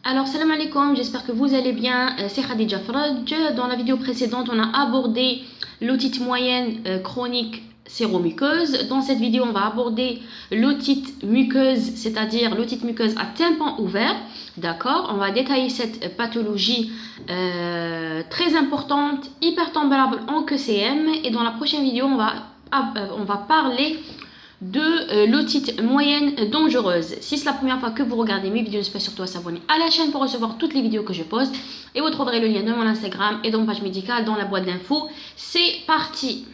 Alors, salam alaikum, j'espère que vous allez bien. C'est Khadija Faraj. Dans la vidéo précédente, on a abordé l'otite moyenne chronique séromuqueuse. Dans cette vidéo, on va aborder l'otite muqueuse, c'est-à-dire l'otite muqueuse à tympan ouvert. D'accord? On va détailler cette pathologie très importante, hyper tolérable en QCM. Et dans la prochaine vidéo, on va parler de l'otite moyenne dangereuse. Si c'est la première fois que vous regardez mes vidéos, n'hésitez pas surtout à s'abonner à la chaîne pour recevoir toutes les vidéos que je poste. Et vous trouverez le lien de mon Instagram et de mon page médicale dans la boîte d'infos. C'est parti!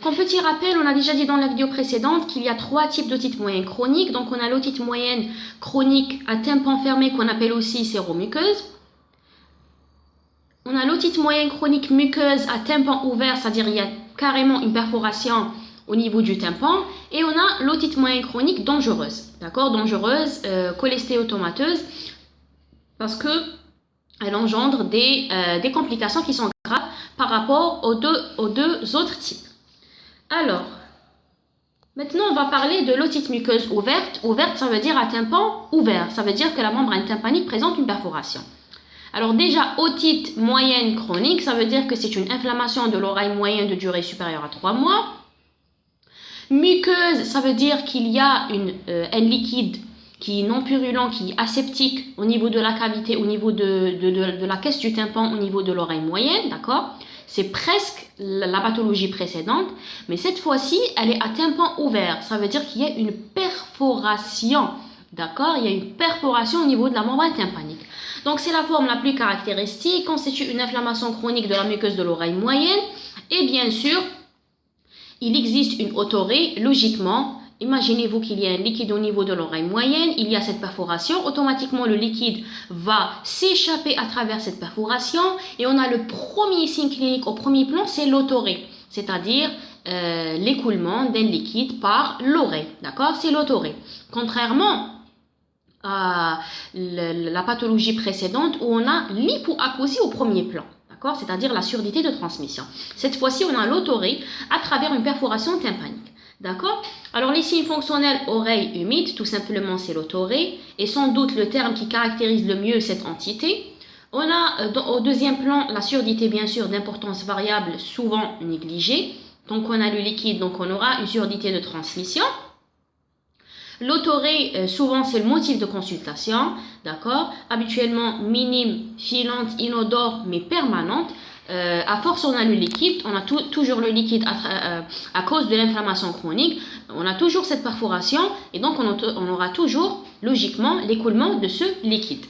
Comme petit rappel, on a déjà dit dans la vidéo précédente qu'il y a trois types d'otite moyenne chronique. Donc on a l'otite moyenne chronique à tympan fermé qu'on appelle aussi séromuqueuse. On a l'otite moyenne chronique muqueuse à tympan ouvert, c'est-à-dire il y a carrément une perforation au niveau du tympan, et on a l'otite moyenne chronique dangereuse, d'accord, dangereuse, cholestéatomateuse, parce que elle engendre des complications qui sont graves par rapport aux deux autres types. Alors, maintenant on va parler de l'otite muqueuse ouverte. Ouverte, ça veut dire à tympan ouvert, ça veut dire que la membrane tympanique présente une perforation. Alors déjà, otite moyenne chronique, ça veut dire que c'est une inflammation de l'oreille moyenne de durée supérieure à 3 mois. Muqueuse, ça veut dire qu'il y a un liquide qui est non purulent, qui est aseptique au niveau de la cavité, au niveau de la caisse du tympan, au niveau de l'oreille moyenne, d'accord? C'est presque la pathologie précédente, mais cette fois-ci, elle est à tympan ouvert. Ça veut dire qu'il y a une perforation, d'accord? Il y a une perforation au niveau de la membrane tympanique. Donc c'est la forme la plus caractéristique, constitue une inflammation chronique de la muqueuse de l'oreille moyenne, et bien sûr, il existe une autorée, logiquement. Imaginez-vous qu'il y a un liquide au niveau de l'oreille moyenne, il y a cette perforation, automatiquement le liquide va s'échapper à travers cette perforation et on a le premier signe clinique au premier plan, c'est l'autorée, c'est-à-dire l'écoulement d'un liquide par l'oreille, d'accord? C'est l'autorée. Contrairement à la pathologie précédente où on a l'hypoacousie au premier plan. C'est-à-dire la surdité de transmission. Cette fois-ci, on a l'autorée à travers une perforation tympanique. D'accord? Alors, les signes fonctionnels oreille humide, tout simplement, c'est l'autorée, et sans doute le terme qui caractérise le mieux cette entité. On a au deuxième plan la surdité, bien sûr, d'importance variable, souvent négligée. Donc, on a le liquide, donc on aura une surdité de transmission. L'autorée, souvent, c'est le motif de consultation, d'accord? Habituellement minime, filante, inodore, mais permanente. À force, on a le liquide, on a toujours le liquide à cause de l'inflammation chronique. On a toujours cette perforation et donc on aura toujours, logiquement, l'écoulement de ce liquide.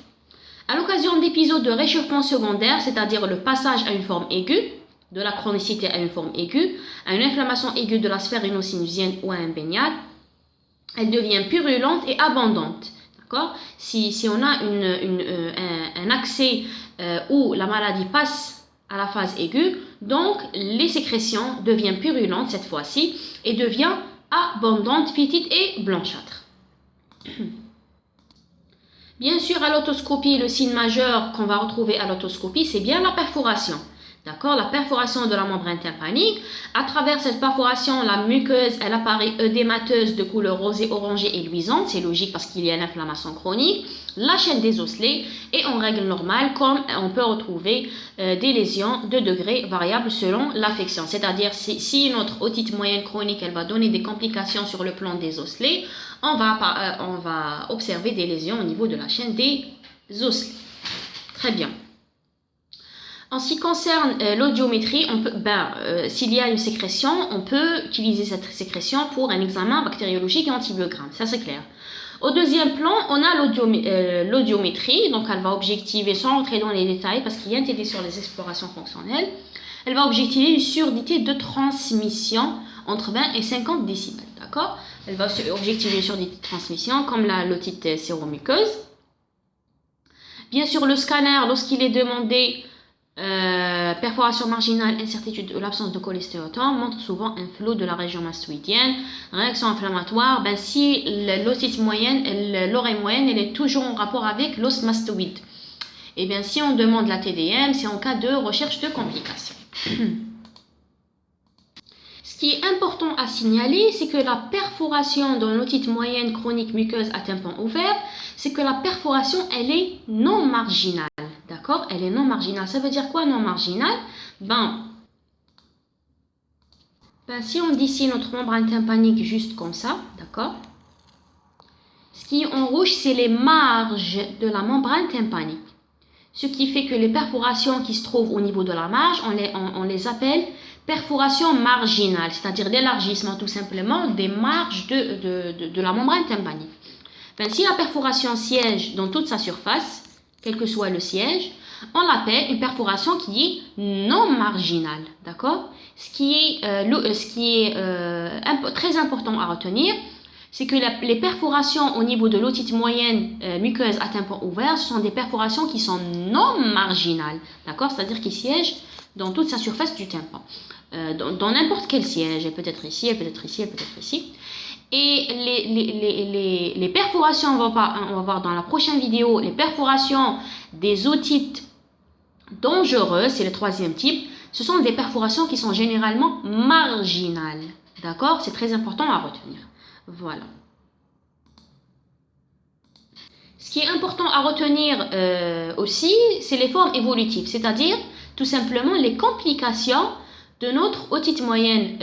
À l'occasion d'épisodes de réchauffement secondaire, c'est-à-dire le passage à une forme aiguë, de la chronicité à une forme aiguë, à une inflammation aiguë de la sphère rhinosinusienne ou à un baignade, elle devient purulente et abondante. D'accord? Si on a un accès où la maladie passe à la phase aiguë, donc les sécrétions deviennent purulentes cette fois-ci et devient abondante, fétide et blanchâtre. Bien sûr, à l'autoscopie, le signe majeur qu'on va retrouver à l'autoscopie, c'est bien la perforation. D'accord, la perforation de la membrane tympanique. À travers cette perforation, la muqueuse, elle apparaît œdémateuse de couleur rosée, orangée et luisante. C'est logique parce qu'il y a l'inflammation chronique. La chaîne des osselets et en règle normale, comme on peut retrouver des lésions de degrés variables selon l'affection. C'est-à-dire, si notre otite moyenne chronique, elle va donner des complications sur le plan des osselets, on va observer des lésions au niveau de la chaîne des osselets. Très bien. En ce qui concerne l'audiométrie, s'il y a une sécrétion, on peut utiliser cette sécrétion pour un examen bactériologique et antibiogramme, ça c'est clair. Au deuxième plan, on a l'audiométrie, donc elle va objectiver, sans rentrer dans les détails parce qu'il y a un TD sur les explorations fonctionnelles, elle va objectiver une surdité de transmission entre 20 et 50 décibels, d'accord? Elle va objectiver une surdité de transmission comme l'otite séromuqueuse. Bien sûr, le scanner, lorsqu'il est demandé perforation marginale, incertitude ou l'absence de cholestéatome montre souvent un flot de la région mastoïdienne. Réaction inflammatoire, si l'otite moyenne, l'oreille moyenne, elle est toujours en rapport avec l'os mastoïde. Et bien si on demande la TDM, c'est en cas de recherche de complications. Ce qui est important à signaler, c'est que la perforation dans l'otite moyenne chronique muqueuse à tympan ouvert, c'est que la perforation, elle est non marginale. D'accord? Elle est non marginale. Ça veut dire quoi non marginale? Si on dessine notre membrane tympanique juste comme ça, d'accord? Ce qui est en rouge, c'est les marges de la membrane tympanique. Ce qui fait que les perforations qui se trouvent au niveau de la marge, on les appelle perforations marginales, c'est-à-dire l'élargissement tout simplement des marges de la membrane tympanique. Si la perforation siège dans toute sa surface, quel que soit le siège, on l'appelle une perforation qui est non marginale, d'accord? Ce qui est très important à retenir, c'est que les perforations au niveau de l'otite moyenne muqueuse à tympan ouvert, ce sont des perforations qui sont non marginales, d'accord? C'est-à-dire qui siègent dans toute sa surface du tympan, dans n'importe quel siège, et peut-être ici, et peut-être ici, et peut-être ici. Et les perforations, on va voir dans la prochaine vidéo, les perforations des otites dangereuses, c'est le troisième type, ce sont des perforations qui sont généralement marginales, d'accord? C'est très important à retenir. Voilà. Ce qui est important à retenir aussi, c'est les formes évolutives, c'est-à-dire tout simplement les complications de notre otite moyenne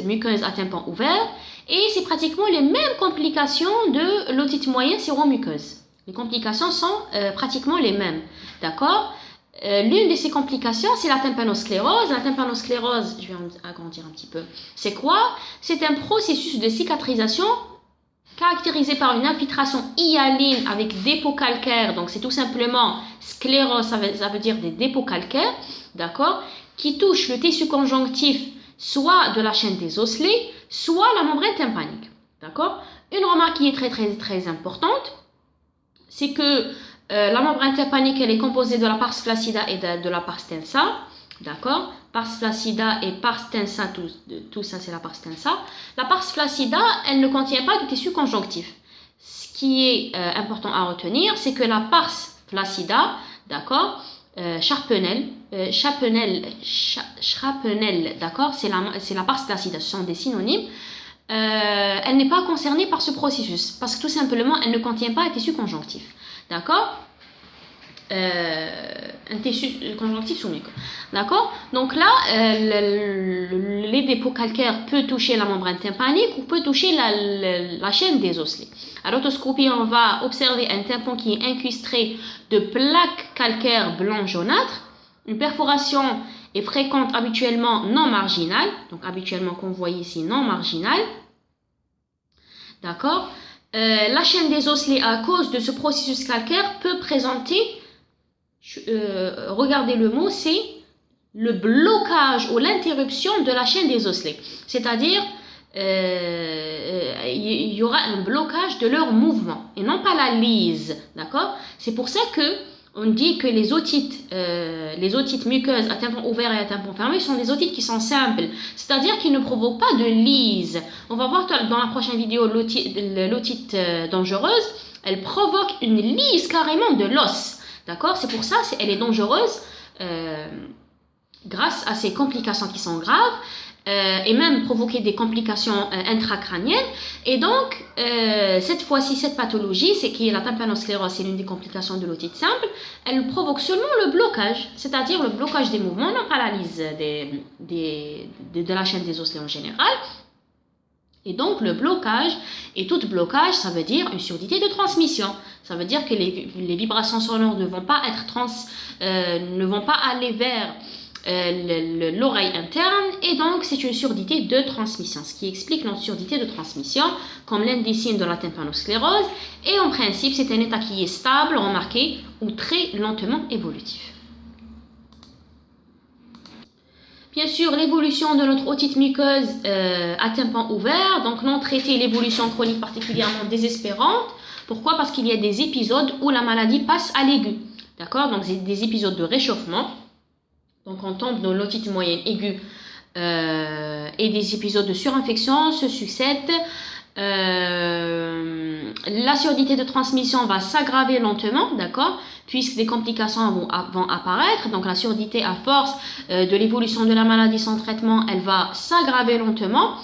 muqueuse à tympan ouvert, et c'est pratiquement les mêmes complications de l'otite moyenne séromuqueuse. Les complications sont pratiquement les mêmes, d'accord? L'une de ces complications, c'est la tympanosclérose. La tympanosclérose, je vais agrandir un petit peu. C'est quoi? C'est un processus de cicatrisation caractérisé par une infiltration hyaline avec dépôts calcaires. Donc, c'est tout simplement sclérose, ça veut dire des dépôts calcaires, d'accord? Qui touchent le tissu conjonctif, soit de la chaîne des osselets, soit la membrane tympanique, d'accord? Une remarque qui est très importante, c'est que la membrane tympanique, elle est composée de la pars flaccida et de la pars tensa, d'accord? Pars flaccida et pars tensa, tout ça c'est la pars tensa. La pars flaccida, elle ne contient pas de tissu conjonctif. Ce qui est important à retenir, c'est que la pars flaccida, d'accord? Sharpenelle, d'accord? C'est la pars flaccida, ce sont des synonymes. Elle n'est pas concernée par ce processus parce que tout simplement, elle ne contient pas un tissu conjonctif. D'accord? Un tissu conjonctif sous-muqueux. D'accord? Donc là, les dépôts calcaires peuvent toucher la membrane tympanique ou peut toucher la chaîne des osselets. À l'otoscopie, on va observer un tympan qui est incrusté de plaques calcaires blanc jaunâtres. Une perforation est fréquente, habituellement non marginale. Donc habituellement qu'on voit ici non marginale. D'accord? La chaîne des osselets, à cause de ce processus calcaire, peut présenter, regardez le mot, c'est le blocage ou l'interruption de la chaîne des osselets. C'est-à-dire, il y aura un blocage de leur mouvement et non pas la lise. D'accord? C'est pour ça que on dit que les otites muqueuses à tympan ouvert et à tympan fermé sont des otites qui sont simples, c'est-à-dire qu'ils ne provoquent pas de lise. On va voir dans la prochaine vidéo l'otite dangereuse, elle provoque une lise carrément de l'os. D'accord? C'est pour ça elle est dangereuse grâce à ces complications qui sont graves. Et même provoquer des complications intracrâniennes. Et donc, cette fois-ci, cette pathologie, c'est qui est la tympanosclérose, c'est l'une des complications de l'otite simple, elle provoque seulement le blocage, c'est-à-dire le blocage des mouvements, non pas la lise de la chaîne des osselets en général. Et donc, le blocage, et tout blocage, ça veut dire une surdité de transmission. Ça veut dire que les vibrations sonores ne vont pas aller vers l'oreille interne, et donc c'est une surdité de transmission, ce qui explique notre surdité de transmission comme l'un des signes de la tympanosclérose, et en principe c'est un état qui est stable, remarqué, ou très lentement évolutif. Bien sûr, l'évolution de notre otite muqueuse à tympan ouvert, donc non traitée, l'évolution chronique particulièrement désespérante. Pourquoi? Parce qu'il y a des épisodes où la maladie passe à l'aigu, d'accord? Donc c'est des épisodes de réchauffement. Donc on tombe dans l'otite moyenne aiguë et des épisodes de surinfection se succèdent la surdité de transmission va s'aggraver lentement, d'accord, puisque des complications vont apparaître. Donc la surdité, à force de l'évolution de la maladie sans traitement, elle va s'aggraver lentement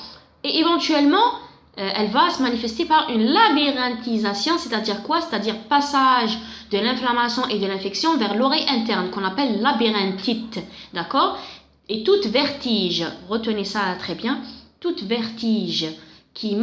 et éventuellement elle va se manifester par une labyrinthisation, c'est-à-dire quoi? C'est-à-dire passage de l'inflammation et de l'infection vers l'oreille interne, qu'on appelle labyrinthite, d'accord? Et toute vertige, retenez ça très bien, toute vertige qui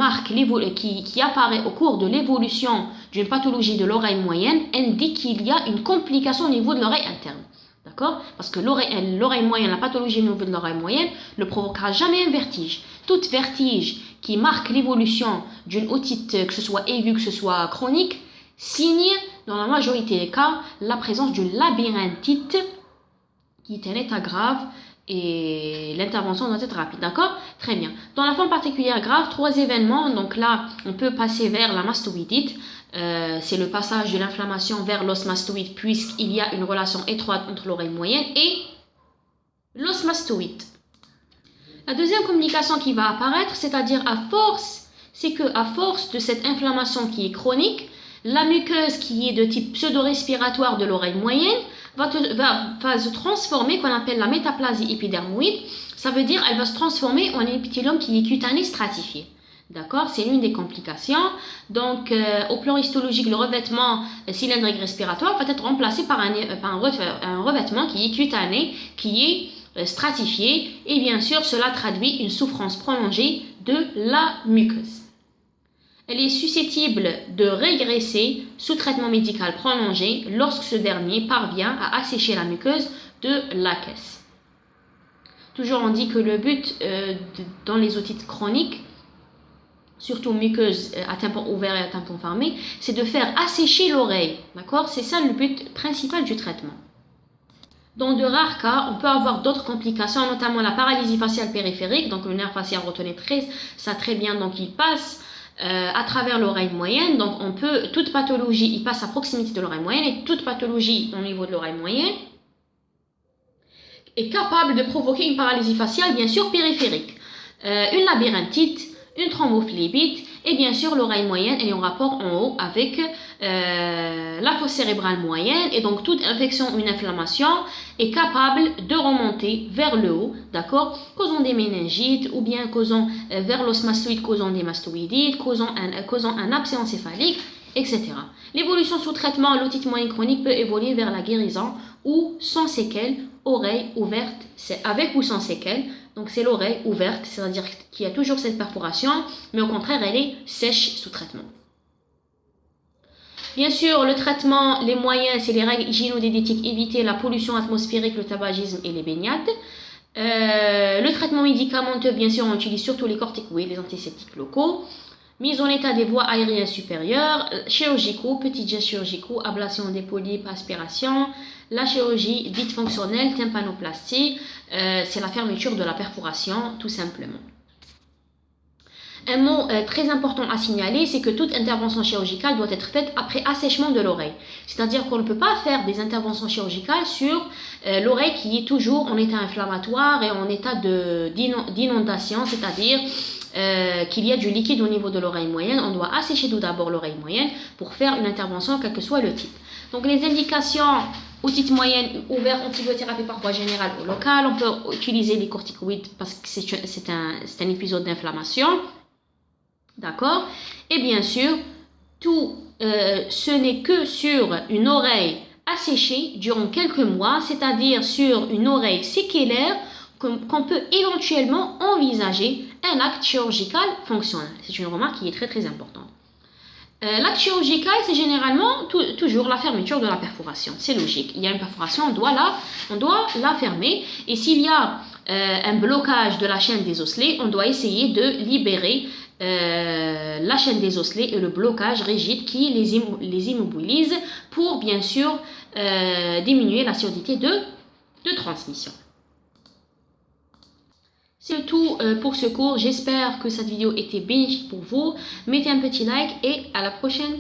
apparaît au cours de l'évolution d'une pathologie de l'oreille moyenne indique qu'il y a une complication au niveau de l'oreille interne. D'accord? Parce que l'oreille moyenne, la pathologie au niveau de l'oreille moyenne ne provoquera jamais un vertige. Toute vertige qui marque l'évolution d'une otite, que ce soit aiguë, que ce soit chronique, signe dans la majorité des cas la présence d'une labyrinthite qui est un état grave et l'intervention doit être rapide, d'accord? Très bien. Dans la forme particulière grave, 3 événements. Donc là, on peut passer vers la mastoïdite. C'est le passage de l'inflammation vers l'os mastoïde puisqu'il y a une relation étroite entre l'oreille moyenne et l'os mastoïde. La deuxième complication qui va apparaître, c'est-à-dire c'est que à force de cette inflammation qui est chronique, la muqueuse qui est de type pseudo-respiratoire de l'oreille moyenne va se transformer, qu'on appelle la métaplasie épidermoïde. Ça veut dire elle va se transformer en épithélium qui est cutané stratifié. D'accord? C'est l'une des complications. Donc, au plan histologique, le revêtement cylindrique respiratoire va être remplacé par un revêtement qui est cutané, qui est stratifié. Et bien sûr, cela traduit une souffrance prolongée de la muqueuse. Elle est susceptible de régresser sous traitement médical prolongé lorsque ce dernier parvient à assécher la muqueuse de la caisse. Toujours, on dit que le but dans les otites chroniques, surtout muqueuse à tympon ouvert et à tympon fermé, c'est de faire assécher l'oreille. D'accord? C'est ça le but principal du traitement. Dans de rares cas, on peut avoir d'autres complications, notamment la paralysie faciale périphérique. Donc le nerf facial, retenez ça très bien, donc il passe à travers l'oreille moyenne. Donc toute pathologie, il passe à proximité de l'oreille moyenne, et toute pathologie au niveau de l'oreille moyenne est capable de provoquer une paralysie faciale, bien sûr périphérique, une labyrinthite, une thrombophlébite, et bien sûr l'oreille moyenne elle est en rapport en haut avec la fosse cérébrale moyenne, et donc toute infection ou une inflammation est capable de remonter vers le haut, d'accord, causant des méningites ou bien causant vers l'os mastoïde, causant des mastoïdites, causant un abcès encéphalique, etc. L'évolution sous traitement, l'otite moyenne chronique peut évoluer vers la guérison ou sans séquelles, oreille ouverte, c'est avec ou sans séquelles. Donc c'est l'oreille ouverte, c'est-à-dire qu'il y a toujours cette perforation, mais au contraire elle est sèche sous traitement. Bien sûr, le traitement, les moyens, c'est les règles hygiéno-diététiques, éviter la pollution atmosphérique, le tabagisme et les baignades. Le traitement médicamenteux, bien sûr, on utilise surtout les corticoïdes, les antiseptiques locaux. Mise en état des voies aériennes supérieures, chirurgicaux, petits gestes chirurgicaux, ablation des polypes, aspiration. La chirurgie dite fonctionnelle, tympanoplastie, c'est la fermeture de la perforation, tout simplement. Un mot très important à signaler, c'est que toute intervention chirurgicale doit être faite après assèchement de l'oreille. C'est-à-dire qu'on ne peut pas faire des interventions chirurgicales sur l'oreille qui est toujours en état inflammatoire et en état d'inondation, c'est-à-dire qu'il y a du liquide au niveau de l'oreille moyenne. On doit assécher tout d'abord l'oreille moyenne pour faire une intervention, quel que soit le type. Donc les indications, otite moyenne ouverte, antibiothérapie par voie générale ou locale, on peut utiliser les corticoïdes parce que c'est un épisode d'inflammation. D'accord? Et bien sûr, ce n'est que sur une oreille asséchée durant quelques mois, c'est-à-dire sur une oreille séquelaire, qu'on peut éventuellement envisager un acte chirurgical fonctionnel. C'est une remarque qui est très très importante. L'acte chirurgical, c'est généralement toujours la fermeture de la perforation. C'est logique. Il y a une perforation, on doit la fermer. Et s'il y a un blocage de la chaîne des osselets, on doit essayer de libérer la chaîne des osselets et le blocage rigide qui les immobilise pour bien sûr diminuer la surdité de transmission. C'est tout pour ce cours. J'espère que cette vidéo était bénéfique pour vous. Mettez un petit like et à la prochaine.